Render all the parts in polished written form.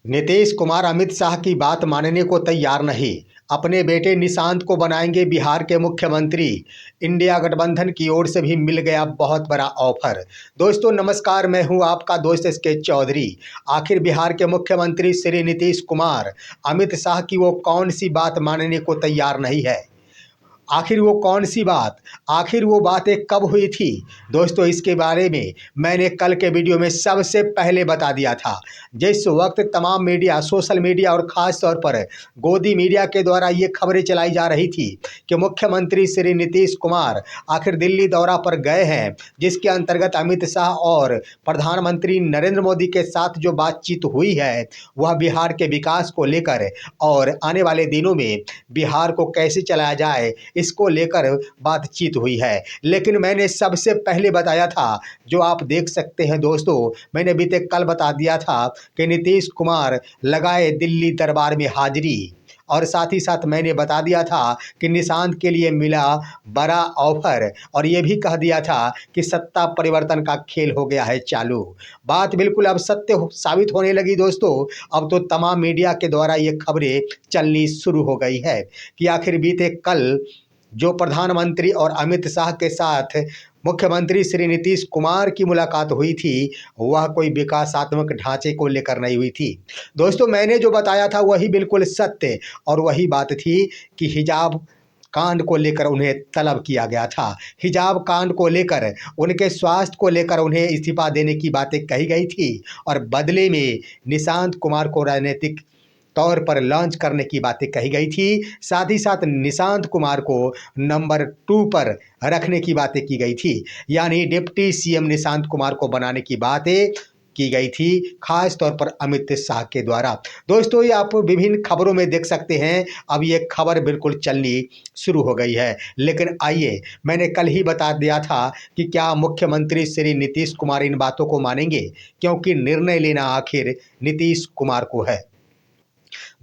नीतीश कुमार अमित शाह की बात मानने को तैयार नहीं। अपने बेटे निशांत को बनाएंगे बिहार के मुख्यमंत्री। इंडिया गठबंधन की ओर से भी मिल गया बहुत बड़ा ऑफर। दोस्तों नमस्कार, मैं हूं आपका दोस्त एसके चौधरी। आखिर बिहार के मुख्यमंत्री श्री नीतीश कुमार अमित शाह की वो कौन सी बात मानने को तैयार नहीं है? आखिर वो कौन सी बात, आखिर वो बातें कब हुई थी? दोस्तों इसके बारे में मैंने कल के वीडियो में सबसे पहले बता दिया था। जिस वक्त तमाम मीडिया, सोशल मीडिया और ख़ास तौर पर गोदी मीडिया के द्वारा ये खबरें चलाई जा रही थी कि मुख्यमंत्री श्री नीतीश कुमार आखिर दिल्ली दौरा पर गए हैं, जिसके अंतर्गत अमित शाह और प्रधानमंत्री नरेंद्र मोदी के साथ जो बातचीत हुई है वह बिहार के विकास को लेकर और आने वाले दिनों में बिहार को कैसे चलाया जाए इसको लेकर बातचीत हुई है। लेकिन मैंने सबसे पहले बताया था, जो आप देख सकते हैं दोस्तों, मैंने बीते कल बता दिया था कि नीतीश कुमार लगाए दिल्ली दरबार में हाजिरी, और साथ ही साथ मैंने बता दिया था कि निशांत के लिए मिला बड़ा ऑफर, और ये भी कह दिया था कि सत्ता परिवर्तन का खेल हो गया है चालू। बात बिल्कुल अब सत्य साबित होने लगी दोस्तों। अब तो तमाम मीडिया के द्वारा ये खबरें चलनी शुरू हो गई है कि आखिर बीते कल जो प्रधानमंत्री और अमित शाह के साथ मुख्यमंत्री श्री नीतीश कुमार की मुलाकात हुई थी वह कोई विकासात्मक ढांचे को लेकर नहीं हुई थी। दोस्तों मैंने जो बताया था वही बिल्कुल सत्य और वही बात थी कि हिजाब कांड को लेकर उन्हें तलब किया गया था। हिजाब कांड को लेकर, उनके स्वास्थ्य को लेकर उन्हें इस्तीफा देने की बातें कही गई थी, और बदले में निशांत कुमार को राजनीतिक तौर पर लॉन्च करने की बातें कही गई थी। साथ ही साथ निशांत कुमार को नंबर 2 पर रखने की बातें की गई थी, यानी डिप्टी सीएम निशांत कुमार को बनाने की बातें की गई थी, खास तौर पर अमित शाह के द्वारा। दोस्तों ये आप विभिन्न खबरों में देख सकते हैं। अब ये खबर बिल्कुल चलनी शुरू हो गई है। लेकिन आइए, मैंने कल ही बता दिया था कि क्या मुख्यमंत्री श्री नीतीश कुमार इन बातों को मानेंगे, क्योंकि निर्णय लेना आखिर नीतीश कुमार को है।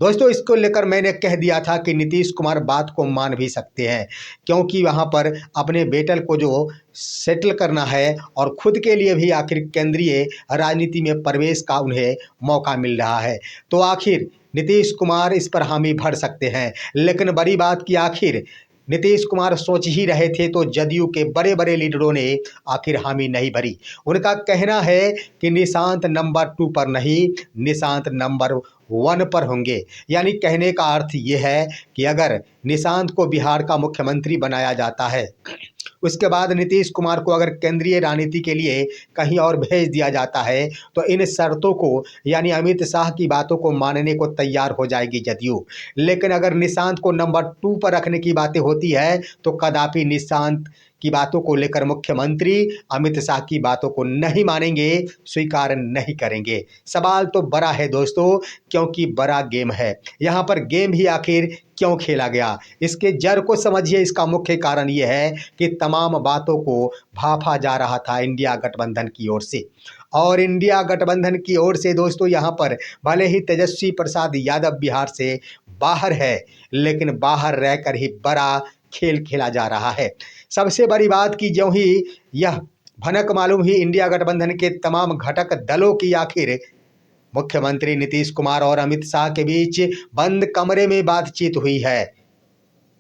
दोस्तों इसको लेकर मैंने कह दिया था कि नीतीश कुमार बात को मान भी सकते हैं, क्योंकि वहाँ पर अपने बेटल को जो सेटल करना है और खुद के लिए भी आखिर केंद्रीय राजनीति में प्रवेश का उन्हें मौका मिल रहा है, तो आखिर नीतीश कुमार इस पर हामी भर सकते हैं। लेकिन बड़ी बात कि आखिर नीतीश कुमार सोच ही रहे थे तो जदयू के बड़े बड़े लीडरों ने आखिर हामी नहीं भरी। उनका कहना है कि निशांत नंबर 2 पर नहीं, निशांत नंबर 1 पर होंगे। यानी कहने का अर्थ ये है कि अगर निशांत को बिहार का मुख्यमंत्री बनाया जाता है, उसके बाद नीतीश कुमार को अगर केंद्रीय राजनीति के लिए कहीं और भेज दिया जाता है, तो इन शर्तों को, यानी अमित शाह की बातों को मानने को तैयार हो जाएगी जदयू। लेकिन अगर निशांत को नंबर 2 पर रखने की बातें होती है तो कदापि निशांत की बातों को लेकर मुख्यमंत्री अमित शाह की बातों को नहीं मानेंगे, स्वीकार नहीं करेंगे। सवाल तो बड़ा है दोस्तों, क्योंकि बड़ा गेम है। यहाँ पर गेम ही आखिर क्यों खेला गया, इसके जड़ को समझिए। इसका मुख्य कारण ये है कि तमाम बातों को भांपा जा रहा था इंडिया गठबंधन की ओर से, और इंडिया गठबंधन की ओर से दोस्तों यहाँ पर भले ही तेजस्वी प्रसाद यादव बिहार से बाहर है, लेकिन बाहर रहकर ही बड़ा खेल खेला जा रहा है। सबसे बड़ी बात कि जो ही यह भनक मालूम ही इंडिया गठबंधन के तमाम घटक दलों की आखिर मुख्यमंत्री नीतीश कुमार और अमित शाह के बीच बंद कमरे में बातचीत हुई है।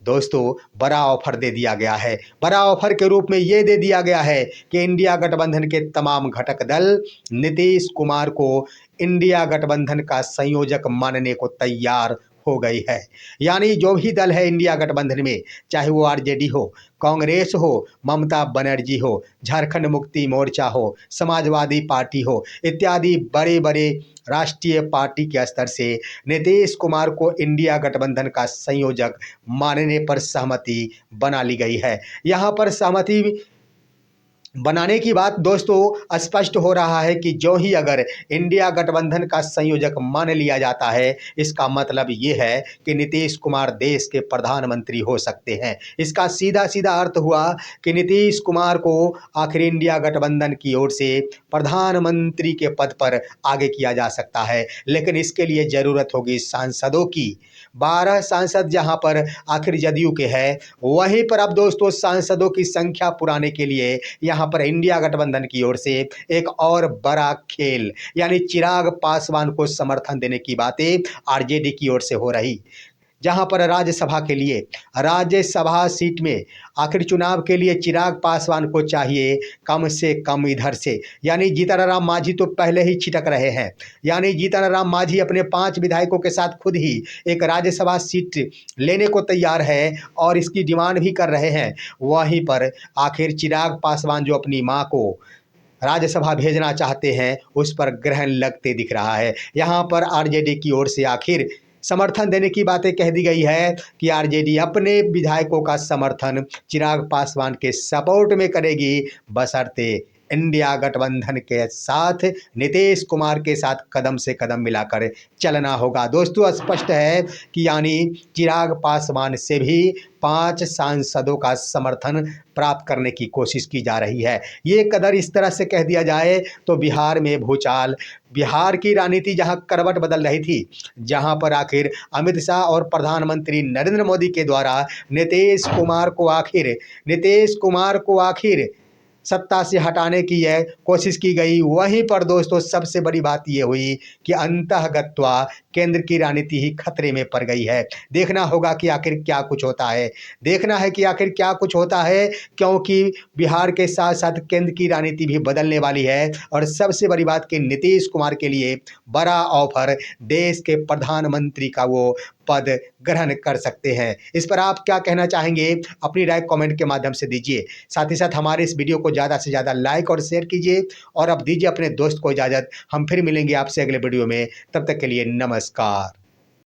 दोस्तों बड़ा ऑफर दे दिया गया है। बड़ा ऑफर के रूप में ये दे दिया गया है कि इंडिया गठबंधन के तमाम घटक दल नीतीश कुमार को इंडिया गठबंधन का संयोजक मानने को तैयार हो गई है। यानी जो भी दल है इंडिया गठबंधन में, चाहे वो आरजेडी हो, कांग्रेस हो, ममता बनर्जी हो, झारखंड मुक्ति मोर्चा हो, समाजवादी पार्टी हो, इत्यादि बड़े बड़े राष्ट्रीय पार्टी के स्तर से नीतीश कुमार को इंडिया गठबंधन का संयोजक मानने पर सहमति बना ली गई है। यहाँ पर सहमति बनाने की बात दोस्तों स्पष्ट हो रहा है कि जो ही अगर इंडिया गठबंधन का संयोजक मान लिया जाता है, इसका मतलब ये है कि नीतीश कुमार देश के प्रधानमंत्री हो सकते हैं। इसका सीधा सीधा अर्थ हुआ कि नीतीश कुमार को आखिर इंडिया गठबंधन की ओर से प्रधानमंत्री के पद पर आगे किया जा सकता है। लेकिन इसके लिए ज़रूरत होगी सांसदों की। 12 सांसद जहां पर आखिर जदयू के हैं, वहीं पर अब दोस्तों सांसदों की संख्या पुराने के लिए यहाँ जहां पर इंडिया गठबंधन की ओर से एक और बड़ा खेल यानी चिराग पासवान को समर्थन देने की बातें आरजेडी की ओर से हो रही, जहां पर राज्यसभा के लिए राज्यसभा सीट में आखिर चुनाव के लिए चिराग पासवान को चाहिए कम से कम इधर से, यानी जीतनराम मांझी तो पहले ही छिटक रहे हैं, यानी जीतनराम मांझी अपने 5 विधायकों के साथ खुद ही एक राज्यसभा सीट लेने को तैयार है और इसकी डिमांड भी कर रहे हैं। वहीं पर आखिर चिराग पासवान जो अपनी मां को राज्यसभा भेजना चाहते हैं उस पर ग्रहण लगते दिख रहा है। यहाँ पर आरजेडी की ओर से आखिर समर्थन देने की बातें कह दी गई है कि आरजेडी अपने विधायकों का समर्थन चिराग पासवान के सपोर्ट में करेगी, बशर्ते इंडिया गठबंधन के साथ नीतीश कुमार के साथ कदम से कदम मिलाकर चलना होगा। दोस्तों स्पष्ट है कि यानी चिराग पासवान से भी 5 सांसदों का समर्थन प्राप्त करने की कोशिश की जा रही है। ये कदर इस तरह से कह दिया जाए तो बिहार में भूचाल, बिहार की राजनीति जहां करवट बदल रही थी, जहां पर आखिर अमित शाह और प्रधानमंत्री नरेंद्र मोदी के द्वारा नीतीश कुमार को आखिर सत्ता से हटाने की यह कोशिश की गई, वहीं पर दोस्तों सबसे बड़ी बात यह हुई कि अंतःगत्वा केंद्र की राजनीति ही खतरे में पड़ गई है। देखना होगा कि आखिर क्या कुछ होता है, क्योंकि बिहार के साथ साथ केंद्र की राजनीति भी बदलने वाली है और सबसे बड़ी बात कि नीतीश कुमार के लिए बड़ा ऑफर, देश के प्रधानमंत्री का वो पद ग्रहण कर सकते हैं। इस पर आप क्या कहना चाहेंगे, अपनी राय कमेंट के माध्यम से दीजिए। साथ ही साथ हमारे इस वीडियो को ज़्यादा से ज़्यादा लाइक और शेयर कीजिए और अब दीजिए अपने दोस्त को इजाज़त। हम फिर मिलेंगे आपसे अगले वीडियो में, तब तक के लिए नमस्कार।